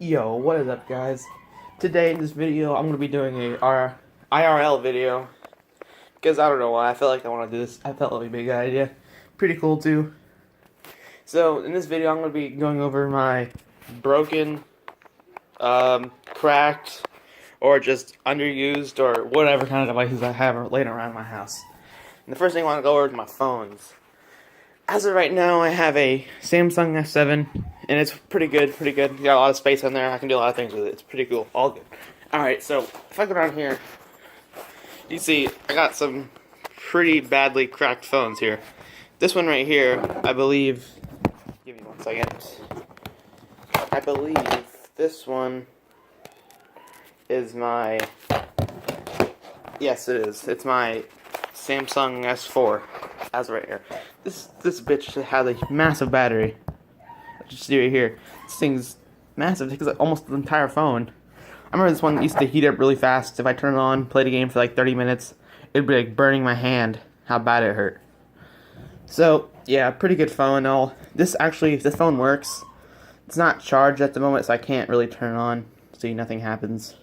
Yo, what is up, guys? Today in this video, I'm going to be doing a IRL video. Because I don't know why, I feel like I want to do this. I felt it would be a good idea. Pretty cool, too. So, in this video, I'm going to be going over my broken, cracked, or just underused, or whatever kind of devices I have laying around my house. And the first thing I want to go over is my phones. As of right now, I have a Samsung S7, and it's pretty good, Got a lot of space on there. I can do a lot of things with it. It's pretty cool. All good. Alright, so if I go down here, you see I got some pretty badly cracked phones here. This one right here, I believe, give me 1 second. I believe this one is my, yes it is. It's my Samsung S4. As right here. This bitch has a massive battery. Just see right here. This thing's massive. It takes like almost the entire phone. I remember this one used to heat up really fast. If I turn it on, played a game for like 30 minutes, it'd be like burning my hand. How bad it hurt. So yeah, pretty good phone. All this phone works. It's not charged at the moment, so I can't really turn it on. See, nothing happens.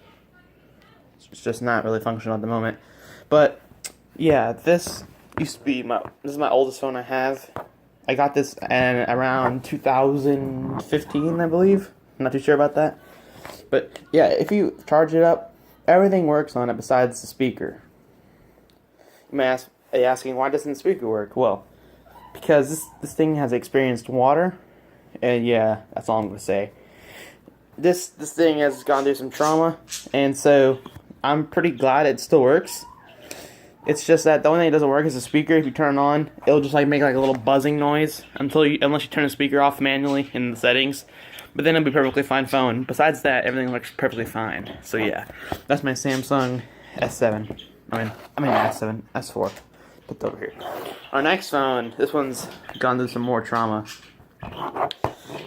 It's just not really functional at the moment. But yeah, this used to be this is my oldest phone I have. I got this around 2015, I believe. I'm not too sure about that. But yeah, if you charge it up, everything works on it besides the speaker. You may be asking, why doesn't the speaker work? Well, because this thing has experienced water, and yeah, that's all I'm gonna say. This thing has gone through some trauma, and so I'm pretty glad it still works. It's just that the only thing that doesn't work is the speaker. If you turn it on, it'll just like make like a little buzzing noise unless you turn the speaker off manually in the settings. But then it'll be perfectly fine phone. Besides that, everything looks perfectly fine. So yeah, that's my Samsung S7. I mean S7, S4. Put it over here. Our next phone. This one's gone through some more trauma.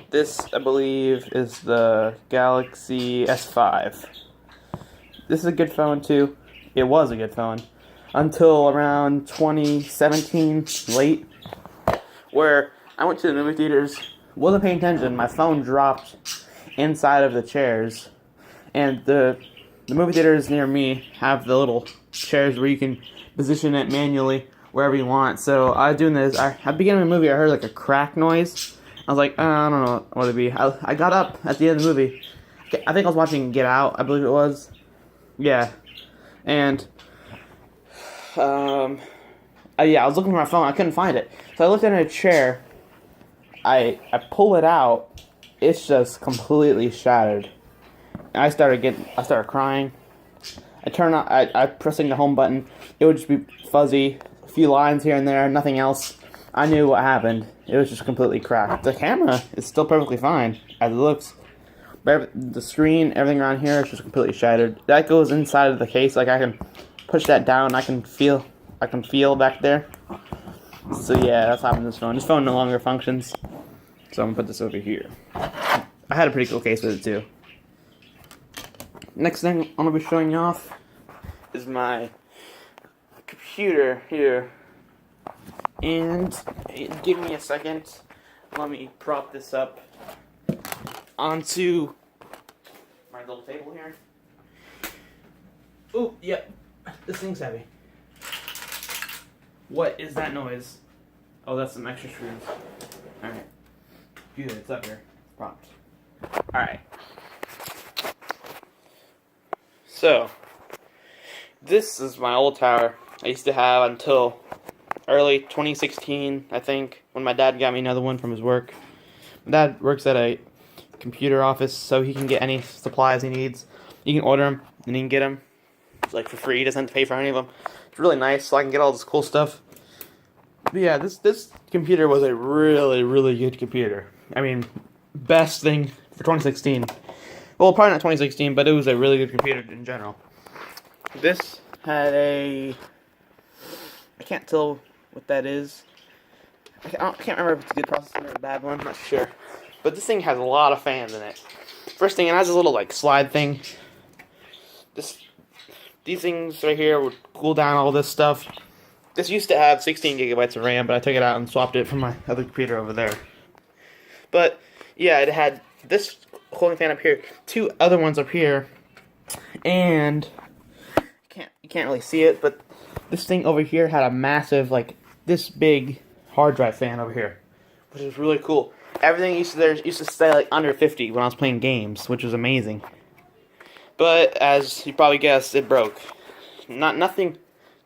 This, I believe, is the Galaxy S5. This is a good phone too. It was a good phone. Until around 2017, late, where I went to the movie theaters, wasn't paying attention, my phone dropped inside of the chairs, and the movie theaters near me have the little chairs where you can position it manually wherever you want. So I was doing this, at the beginning of the movie I heard like a crack noise. I was like, I don't know what it'd be. I got up at the end of the movie. I think I was watching Get Out, I believe it was. Yeah, and yeah, I was looking for my phone. I couldn't find it. So I looked at a chair. I pull it out. It's just completely shattered. And I started crying. I pressing the home button. It would just be fuzzy. A few lines here and there, nothing else. I knew what happened. It was just completely cracked. The camera is still perfectly fine, as it looks. But the screen, everything around here is just completely shattered. That goes inside of the case. Like I can push that down, I can feel back there. So yeah, that's happened to this phone. This phone no longer functions. So I'm gonna put this over here. I had a pretty cool case with it too. Next thing I'm gonna be showing you off is my computer here. And give me a second. Let me prop this up onto my little table here. Oh, yep. This thing's heavy. What is that noise? Oh, that's some extra screws. Alright. Good, it's up here. Propped. Alright. So, this is my old tower I used to have until early 2016, I think, when my dad got me another one from his work. My dad works at a computer office, so he can get any supplies he needs. You can order them, and he can get them like for free. He doesn't have to pay for any of them. It's really nice, so I can get all this cool stuff. But yeah, this computer was a really good computer. I mean, best thing for 2016. Well, probably not 2016, but it was a really good computer in general. This had a, I can't tell what that is. I can't remember if it's a good processor or a bad one. I'm not sure. But this thing has a lot of fans in it. First thing, it has a little like slide thing. These things right here would cool down all this stuff. This used to have 16 gigabytes of RAM, but I took it out and swapped it from my other computer over there. But yeah, it had this cooling fan up here, 2 other ones up here, and you can't really see it, but this thing over here had a massive, like, this big hard drive fan over here, which is really cool. Everything used to stay like under 50 when I was playing games, which was amazing. But as you probably guessed, it broke. Nothing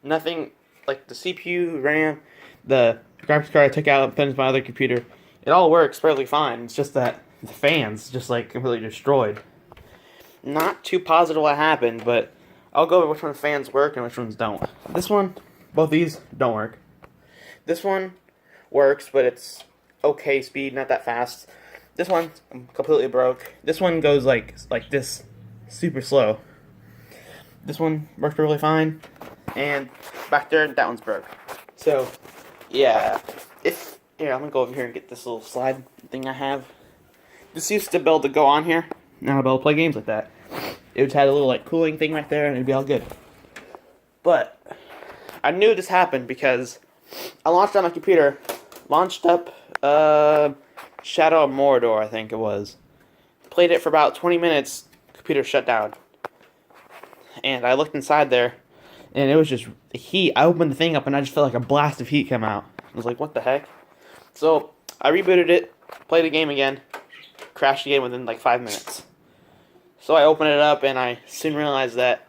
like the CPU, RAM, the graphics card I took out and put into my other computer. It all works perfectly fine. It's just that the fan's just like completely destroyed. Not too positive what happened, but I'll go over which one fans work and which ones don't. This one, both these don't work. This one works, but it's okay speed, not that fast. This one completely broke. This one goes like this, super slow. This one works really fine, and back there, that one's broke. So, yeah, here, I'm gonna go over here and get this little slide thing I have. This used to be able to go on here. Now I'll be able to play games like that. It would have a little like cooling thing right there, and it'd be all good. But I knew this happened because I launched on my computer, launched up Shadow of Mordor, I think it was. Played it for about 20 minutes. Computer shut down, and I looked inside there, and it was just heat. I opened the thing up, and I just felt like a blast of heat come out. I was like, "What the heck?" So I rebooted it, played the game again, crashed the game within like 5 minutes. So I opened it up, and I soon realized that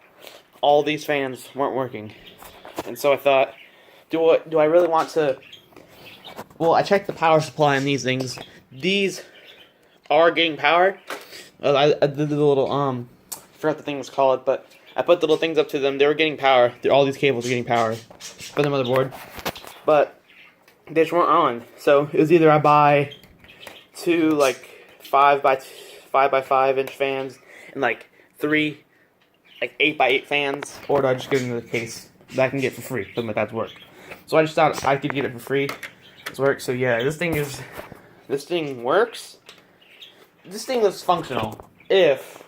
all these fans weren't working. And so I thought, do I really want to? Well, I checked the power supply on these things. These are getting power. I did the little I forgot the thing was called, but I put the little things up to them. They were getting power. All these cables were getting power for the motherboard, but they just weren't on. So it was either I buy 2 like 5 by 5 inch fans and like 3 like 8 by 8 fans, or do I just give them the case that I can get for free? Something like that's work. So I just thought I could get it for free. It's work. So yeah, this thing works. This thing is functional if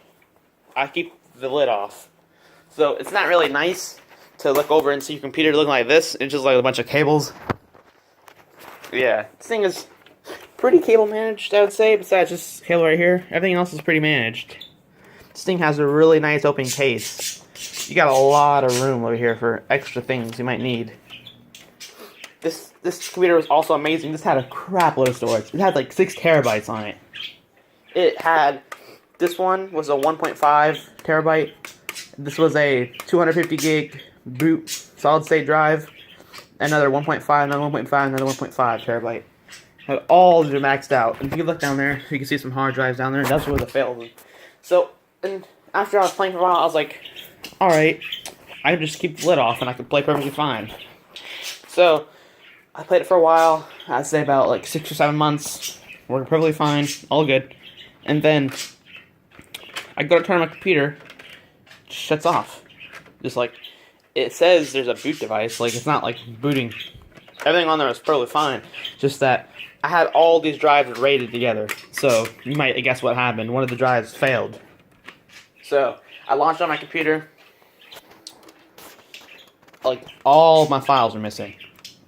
I keep the lid off. So it's not really nice to look over and see your computer looking like this. It's just like a bunch of cables. Yeah, this thing is pretty cable managed, I would say, besides this cable right here. Everything else is pretty managed. This thing has a really nice open case. You got a lot of room over here for extra things you might need. This computer was also amazing. This had a crap load of storage. It had like 6 terabytes on it. This one was a 1.5 terabyte. This was a 250 gig boot solid state drive. Another 1.5, another 1.5, another 1.5 terabyte. Had all of them maxed out. And if you look down there, you can see some hard drives down there. That's where the failed. So, and after I was playing for a while, I was like, alright, I can just keep the lid off and I can play perfectly fine. So, I played it for a while. I'd say about like 6 or 7 months. Worked perfectly fine. All good. And then I go to turn on my computer, it just shuts off. Just like, it says there's a boot device, like it's not like booting. Everything on there was perfectly fine. Just that I had all these drives rated together. So you might guess what happened. One of the drives failed. So I launched on my computer. Like all of my files are missing.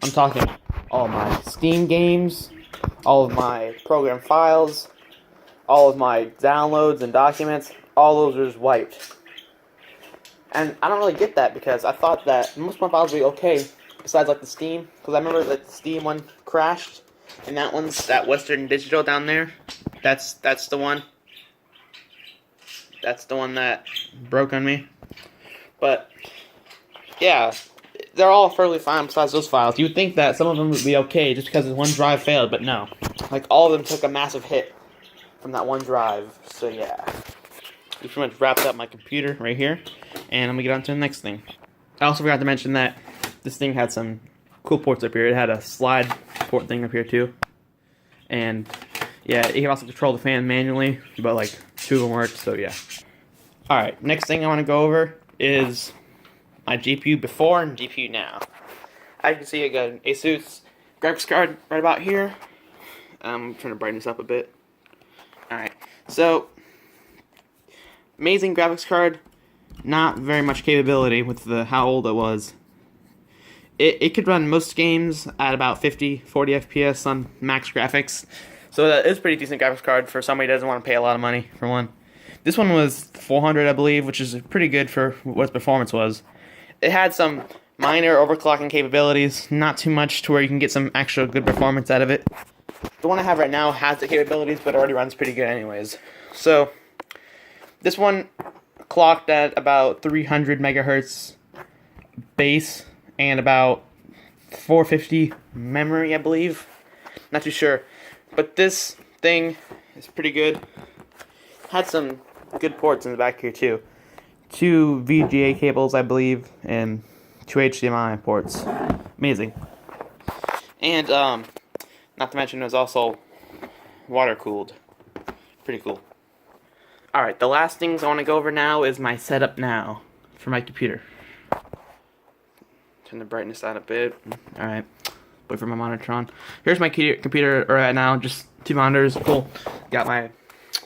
I'm talking all of my Steam games, all of my program files, all of my downloads and documents, all those are just wiped. And I don't really get that because I thought that most of my files would be okay, besides like the Steam, because I remember that the Steam one crashed, and that one's that Western Digital down there. That's the one. That's the one that broke on me. But yeah, they're all fairly fine besides those files. You would think that some of them would be okay just because one drive failed, but no. Like all of them took a massive hit from that one drive. So yeah, we pretty much wrapped up my computer right here, and I'm gonna get on to the next thing. I also forgot to mention that this thing had some cool ports up here. It had a slide port thing up here too, and yeah, you can also control the fan manually, but like 2 of them worked. So yeah. All right, next thing I want to go over is my GPU before and GPU now. As you can see, I got an Asus graphics card right about here. I'm trying to brighten this up a bit. Alright, so amazing graphics card, not very much capability with how old it was. It could run most games at about 40 FPS on max graphics, So that is a pretty decent graphics card for somebody who doesn't want to pay a lot of money for one. This one was $400, I believe, which is pretty good for what its performance was. It had some minor overclocking capabilities, not too much to where you can get some actual good performance out of it. The one I have right now has the capabilities, but it already runs pretty good anyways. So, this one clocked at about 300 megahertz base and about 450 memory, I believe. Not too sure. But this thing is pretty good. Had some good ports in the back here too. 2 VGA cables, I believe, and 2 HDMI ports. Amazing. And not to mention it was also water cooled. Pretty cool. Alright, the last things I want to go over now is my setup now for my computer. Turn the brightness down a bit. Alright. Wait for my monitor on. Here's my computer right now, just 2 monitors. Cool. Got my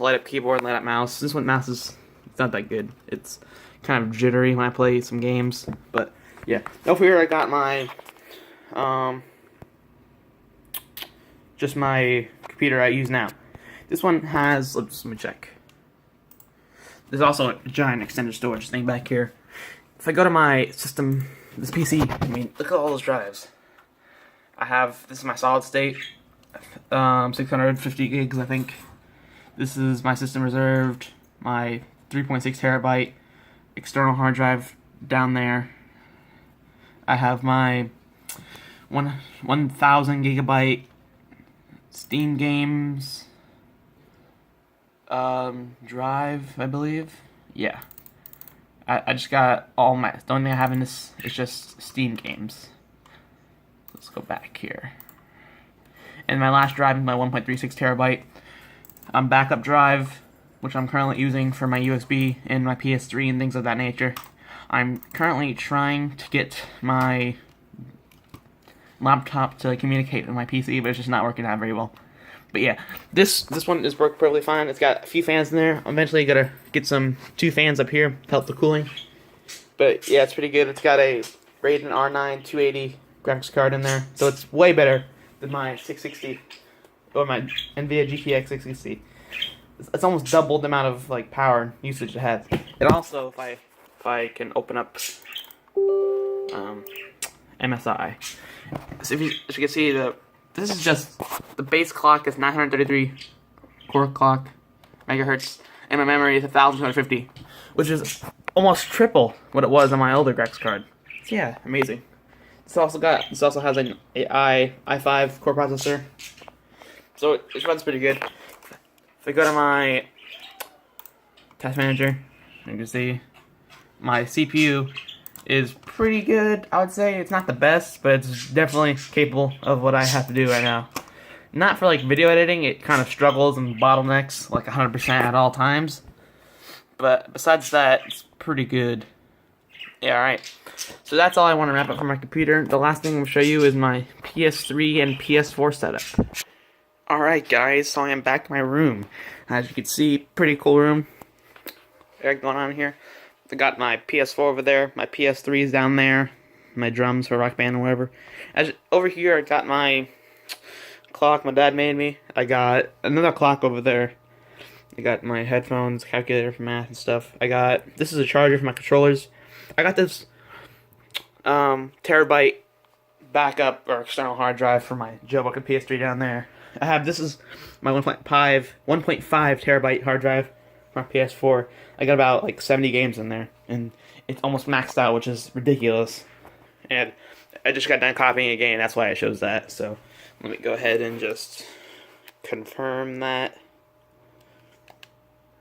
light up keyboard, light up mouse. This one mouse is it's not that good. It's kind of jittery when I play some games, but yeah. Over here I got my just my computer I use now. This one has let me check. There's also a giant extended storage thing back here. If I go to my system, this PC, I mean, look at all those drives. I have this is my solid state, 650 gigs, I think. This is my system reserved, my 3.6 terabyte external hard drive down there. I have my 1,000 gigabyte Steam games drive, I believe. Yeah. I just got all my, the only thing I have in this is just Steam games. Let's go back here. And my last drive is my 1.36 terabyte backup drive, which I'm currently using for my USB and my PS3 and things of that nature. I'm currently trying to get my laptop to communicate with my PC, but it's just not working out very well. But yeah, this one is worked perfectly fine. It's got a few fans in there. I'm eventually gonna get 2 fans up here to help the cooling. But yeah, it's pretty good. It's got a Radeon R9 280 graphics card in there, so it's way better than my 660 or my NVIDIA GTX 660. It's almost double the amount of like power and usage it has. And also, if I can open up MSI, so as you can see, this is just the base clock is 933 core clock megahertz, and my memory is 1,250, which is almost triple what it was on my older graphics card. So yeah, amazing. This also has an i5 core processor, so it runs pretty good. If I go to my task manager, you can see my CPU is pretty good. I would say it's not the best, but it's definitely capable of what I have to do right now. Not for like video editing, it kind of struggles and bottlenecks like 100% at all times. But besides that, it's pretty good. Yeah, alright. So that's all I want to wrap up for my computer. The last thing I'm going to show you is my PS3 and PS4 setup. Alright guys, so I am back in my room. As you can see, pretty cool room. Everything going on here. I got my PS4 over there, my PS3 is down there, my drums for Rock Band or whatever. Over here I got my clock my dad made me. I got another clock over there. I got my headphones, calculator for math and stuff. This is a charger for my controllers. I got this terabyte backup or external hard drive for my jailbroken PS3 down there. This is my 1.5 terabyte hard drive for my PS4. I got about like 70 games in there, and it's almost maxed out, which is ridiculous. And I just got done copying a game, that's why I chose that. So let me go ahead and just confirm that.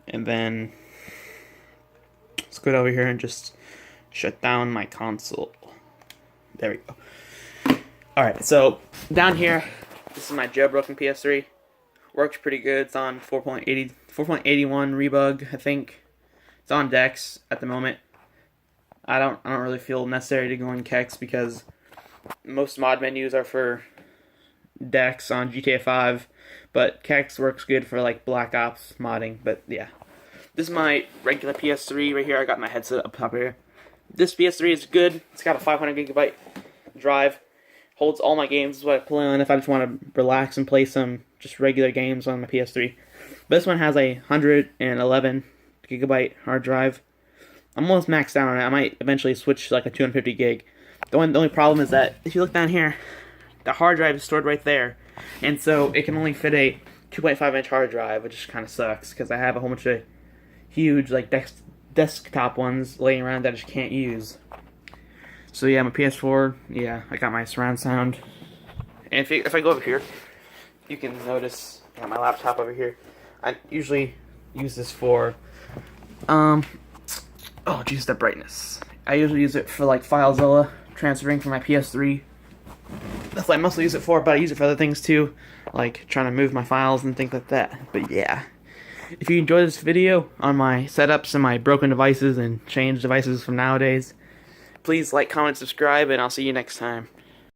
And then let's go over here and just shut down my console. There we go. Alright, so down here, this is my jailbroken PS3. Works pretty good. It's on 4.81 rebug, I think. It's on DeX at the moment. I don't really feel necessary to go in Kex because most mod menus are for DeX on GTA 5, but Kex works good for like Black Ops modding. But yeah, this is my regular PS3 right here. I got my headset up top here. This PS3 is good. It's got a 500 gigabyte drive. Holds all my games. This is what I play on if I just want to relax and play some just regular games on my PS3. But this one has a 111 gigabyte hard drive. I'm almost maxed out on it. I might eventually switch to like a 250 gig. The only problem is that if you look down here, the hard drive is stored right there, and so it can only fit a 2.5-inch hard drive, which kind of sucks because I have a whole bunch of huge like desktop ones laying around that I just can't use. So yeah, my PS4. Yeah, I got my surround sound. And if I go over here, you can notice I got my laptop over here. I usually use this for oh geez, the brightness. I usually use it for like FileZilla transferring from my PS3. That's what I mostly use it for, but I use it for other things too, like trying to move my files and things like that. But yeah, if you enjoyed this video on my setups and my broken devices and changed devices from nowadays, please like, comment, subscribe, and I'll see you next time.